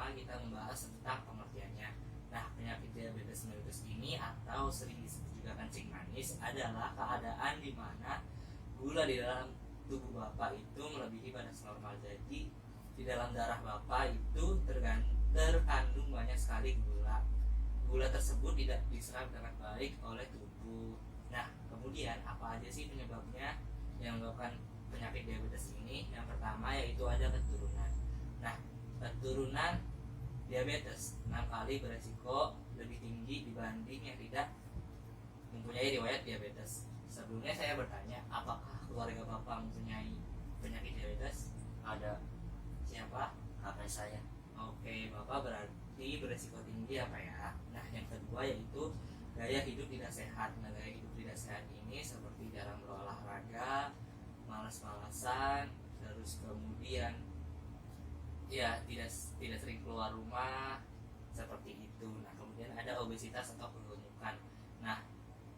pertama kita membahas tentang pengertiannya. Nah, penyakit diabetes mellitus ini atau sering disebut juga kencing manis adalah keadaan di mana gula di dalam tubuh Bapak itu melebihi batas normal. Jadi di dalam darah Bapak itu terkandung banyak sekali gula. Gula tersebut tidak diserap dengan baik oleh tubuh. Nah, kemudian apa aja sih penyebabnya yang menyebabkan penyakit diabetes ini? Yang pertama yaitu ada keturunan. Nah, keturunan diabetes 6 kali beresiko lebih tinggi dibanding yang tidak mempunyai riwayat diabetes. Sebelumnya saya bertanya, apakah keluarga Bapak mempunyai penyakit diabetes? Ada. Siapa? Kakek saya. Oke, Bapak berarti beresiko tinggi apa ya? Nah, yang kedua yaitu gaya hidup tidak sehat. Nah, gaya hidup tidak sehat ini seperti jarang berolahraga, malas-malasan, terus kemudian ya tidak sering keluar rumah seperti itu. Nah, kemudian ada obesitas atau kegemukan. Nah,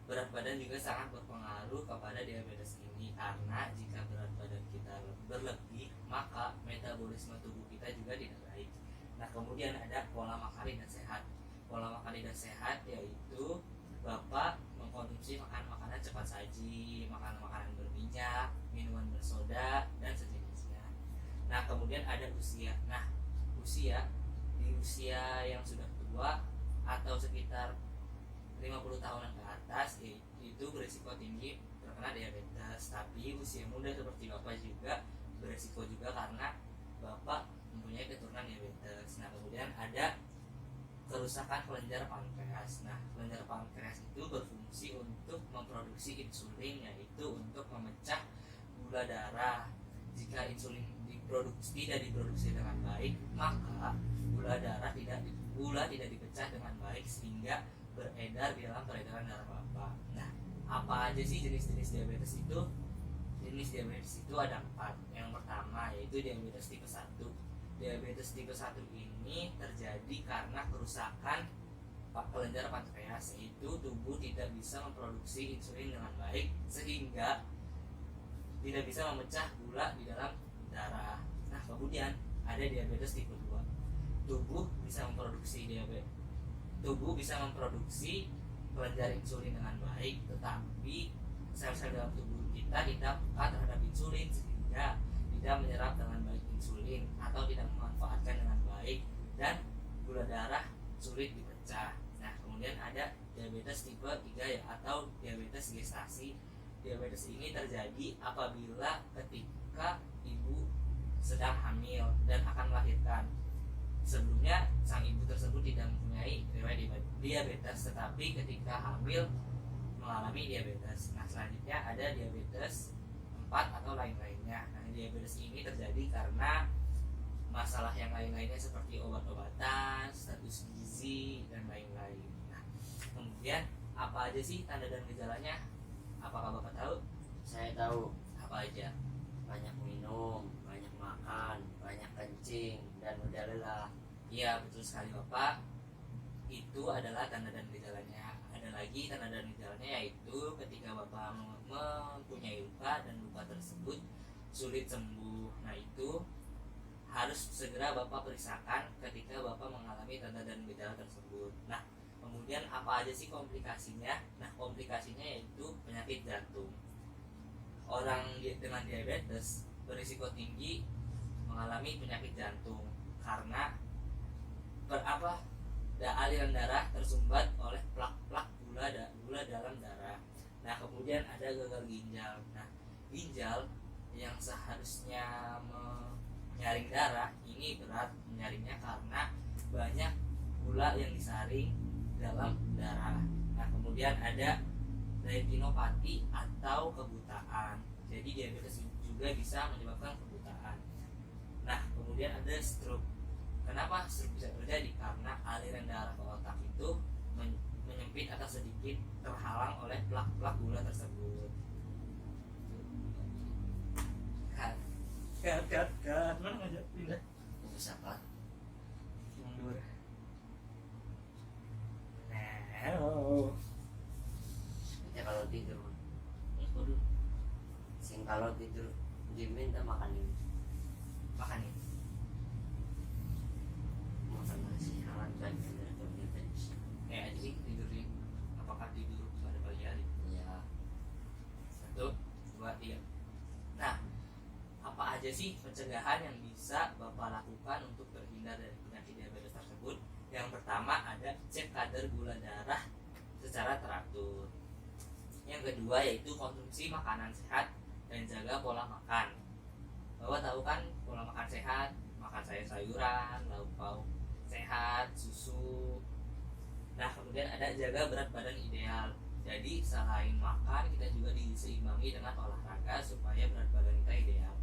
berat badan juga sangat berpengaruh kepada diabetes ini, karena jika berat badan kita berlebih maka metabolisme tubuh kita juga tidak baik. Nah, kemudian ada pola makan tidak sehat. Pola makan tidak sehat yaitu Bapak mengkonsumsi makanan cepat saji, makanan berminyak, minuman bersoda dan sejenisnya. Nah, kemudian ada usia. Nah, di usia yang sudah tua atau sekitar 50 tahunan ke atas itu berisiko tinggi terkena diabetes. Tapi usia muda seperti Bapak juga berisiko juga karena Bapak mempunyai keturunan diabetes. Nah, kemudian ada kerusakan kelenjar pankreas. Nah, kelenjar pankreas itu berfungsi untuk memproduksi insulin, yaitu untuk memecah gula darah. Jika insulin tidak diproduksi dengan baik, maka gula tidak dipecah dengan baik sehingga beredar di dalam peredaran darah Bapak. Nah, apa aja sih jenis-jenis diabetes itu? Jenis diabetes itu ada 4. Yang pertama yaitu diabetes tipe 1. Diabetes tipe 1 ini terjadi karena kerusakan kelenjar pankreas, yaitu tubuh tidak bisa memproduksi insulin dengan baik sehingga tidak bisa memecah gula di dalam darah. Nah, kemudian ada diabetes tipe 2. Tubuh bisa memproduksi kelenjar insulin dengan baik, tetapi sel-sel dalam tubuh kita tidak peka terhadap insulin sehingga tidak menyerap dengan baik insulin atau tidak memanfaatkan dengan baik, dan gula darah sulit dipecah. Nah, kemudian ada diabetes tipe 3 ya, atau diabetes gestasi. Diabetes ini terjadi apabila ketika ibu sedang hamil dan akan melahirkan. Sebelumnya sang ibu tersebut tidak mempunyai riwayat diabetes, tetapi ketika hamil mengalami diabetes. Nah, selanjutnya ada diabetes 4 atau lain-lainnya. Nah, diabetes ini terjadi karena masalah yang lain-lainnya seperti obat-obatan, status gizi, dan lain-lain. Nah, kemudian apa aja sih tanda dan gejalanya? Apakah Bapak tahu? Saya tahu. Apa aja? Banyak minum, banyak makan, banyak kencing, dan mudah lelah. Iya, betul sekali Bapak. Itu adalah tanda dan gejalanya. Ada lagi tanda dan gejalanya, yaitu ketika Bapak mempunyai luka dan luka tersebut sulit sembuh. Nah, itu harus segera Bapak periksakan ketika Bapak mengalami tanda dan gejala tersebut. Nah, kemudian apa aja sih komplikasinya? Nah, komplikasinya yaitu penyakit jantung. Orang dengan diabetes berisiko tinggi mengalami penyakit jantung karena aliran darah tersumbat oleh plak-plak gula dalam darah. Nah, kemudian ada gagal ginjal. Nah, ginjal yang seharusnya menyaring darah ini berat menyaringnya karena banyak gula yang disaring dalam darah. Nah, kemudian ada retinopati atau kebutaan. Jadi diabetes juga bisa menyebabkan kebutaan. Nah, kemudian ada stroke. Kenapa stroke bisa terjadi? Karena aliran darah ke otak itu menyempit atau sedikit terhalang oleh plak-plak gula tersebut. Kat. Mana ngajak pindah? Bisa kan? Mundur. Halo. Kita kalau tidur, Waduh, sing kalau tidur diminta makan ini. makan ini. makan nasi hangat baik menderita diabetes. Kayak aja sih tidurin, apakah tidur pada pagi hari? Ya, 1, 2, 3. Nah, apa aja sih pencegahan yang bisa Bapak lakukan untuk terhindar dari penyakit diabetes tersebut? Yang pertama ada cek kadar gula darah secara teratur. Yang kedua yaitu konsumsi makanan sehat dan jaga pola makan. Bapak tahu kan pola makan sehat, makan sayur-sayuran, lauk pauk sehat, susu. Nah, kemudian ada jaga berat badan ideal. Jadi selain makan, kita juga diseimbangi dengan olahraga supaya berat badan kita ideal.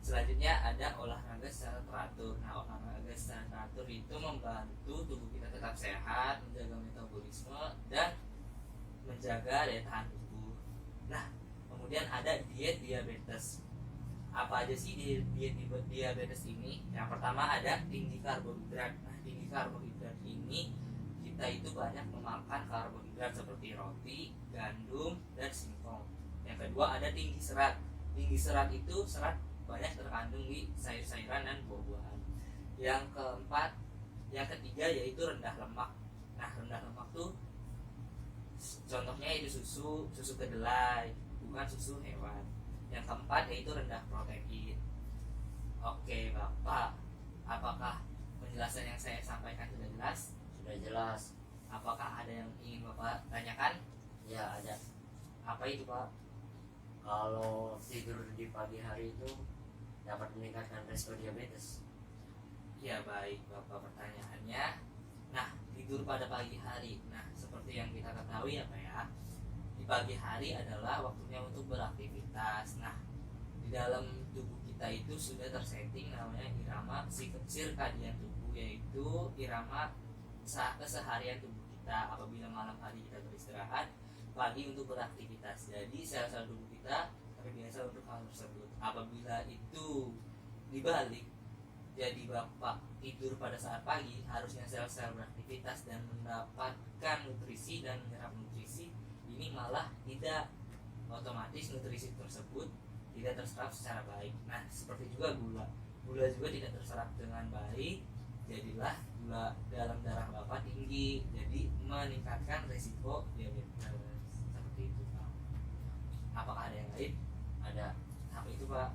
Selanjutnya ada olahraga secara teratur. Nah, olahraga secara teratur itu membantu tubuh kita tetap sehat, menjaga metabolisme dan menjaga daya tahan tubuh. Nah, kemudian ada diet diabetes. Apa aja sih diet diabetes ini? Yang pertama ada tinggi karbohidrat. Nah, tinggi karbohidrat ini kita itu banyak memakan karbohidrat seperti roti, gandum, dan singkong. Yang kedua ada tinggi serat. Tinggi serat itu serat banyak terkandung di sayur-sayuran dan buah-buahan. Yang ketiga yaitu rendah lemak. Nah, rendah lemak tuh contohnya itu susu kedelai, bukan susu hewan. Yang keempat yaitu rendah protein. Oke Bapak, apakah penjelasan yang saya sampaikan sudah jelas? sudah jelas. Apakah ada yang ingin Bapak tanyakan? Ya, ada. Apa itu Pak? Kalau tidur di pagi hari itu dapat meningkatkan risiko diabetes. Ya baik Bapak, pertanyaannya. Nah, tidur pada pagi hari. Nah, seperti yang kita ketahui ya Pak ya, di pagi hari adalah waktunya untuk beraktivitas. Nah, di dalam tubuh kita itu sudah tersetting namanya irama sirkadian tubuh, yaitu irama keseharian tubuh kita. Apabila malam hari kita beristirahat, pagi untuk beraktivitas. Jadi sel-sel tubuh kita terbiasa untuk hal tersebut. Apabila itu dibalik, jadi Bapak tidur pada saat pagi, harusnya sel-sel beraktivitas dan mendapatkan nutrisi dan menyerap nutrisi, ini malah tidak, otomatis nutrisi tersebut tidak terserap secara baik. Nah, seperti juga gula juga tidak terserap dengan baik, jadilah gula dalam darah Bapak tinggi, jadi meningkatkan risiko diabetes. Seperti itu Pak. Apakah ada yang lain? Ada. Apa itu Pak?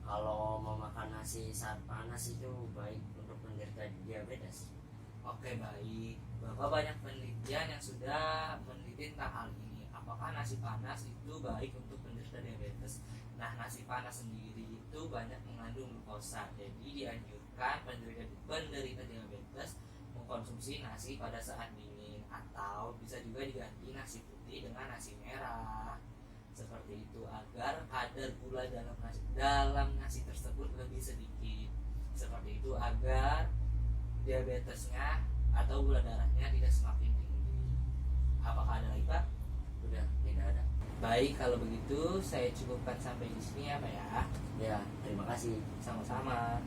Kalau memakan nasi saat panas itu baik untuk menderita diabetes. Oke baik, Bapak banyak penelitian yang sudah meneliti tentang hal ini. Apakah nasi panas itu baik untuk penderita diabetes? Nah, nasi panas sendiri itu banyak mengandung glukosa. Jadi dianjurkan penderita diabetes mengkonsumsi nasi pada saat dingin, atau bisa juga diganti nasi putih dengan nasi merah. Seperti itu agar kadar gula dalam nasi tersebut lebih sedikit. Seperti itu agar diabetesnya atau gula darahnya tidak semakin tinggi. Apakah ada lagi Pak? Sudah tidak ada. Baik, kalau begitu saya cukupkan sampai di sini ya Pak ya. Ya, terima kasih. Sama-sama.